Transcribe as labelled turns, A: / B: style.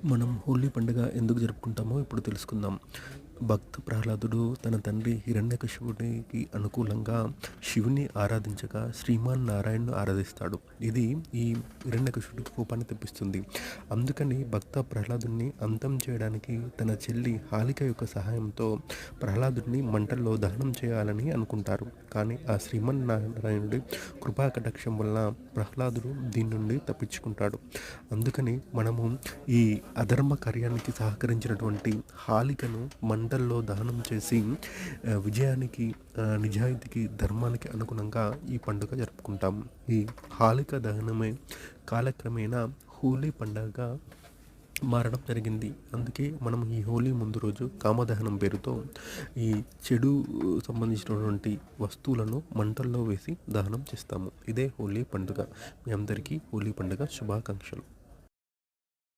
A: మనం హోలీ పండుగ ఎందుకు జరుపుకుంటామో ఇప్పుడు తెలుసుకుందాం. భక్త ప్రహ్లాదుడు తన తండ్రి హిరణ్యకశిపుడికి అనుకూలంగా శివుని ఆరాధించగా శ్రీమాన్ నారాయణ్‌ను ఆరాధిస్తాడు. ఇది ఈ హిరణ్యకశిపుడికి కోపాన్ని తెప్పిస్తుంది. అందుకని భక్త ప్రహ్లాదుడిని అంతం చేయడానికి తన చెల్లి హాలిక యొక్క సహాయంతో ప్రహ్లాదుడిని మంటల్లో దహనం చేయాలని అనుకుంటారు. కానీ ఆ శ్రీమన్నారాయణుడి కృపా కటాక్షం వలన ప్రహ్లాదుడు దీని నుండి తప్పించుకుంటాడు. అందుకని మనము ఈ అధర్మ కార్యానికి సహకరించినటువంటి హాలికను మంటల్లో దహనం చేసి విజయానికి, నిజాయితీకి, ధర్మానికి అనుగుణంగా ఈ పండుగ జరుపుకుంటాం. ఈ హాలిక దహనమే కాలక్రమేణా హోలీ పండుగగా మారడం జరిగింది. అందుకే మనం ఈ హోలీ ముందు రోజు కామదహనం పేరుతో ఈ చెడు సంబంధించినటువంటి వస్తువులను మంటల్లో వేసి దహనం చేస్తాము. ఇదే హోలీ పండుగ. మీ అందరికీ హోలీ పండుగ శుభాకాంక్షలు.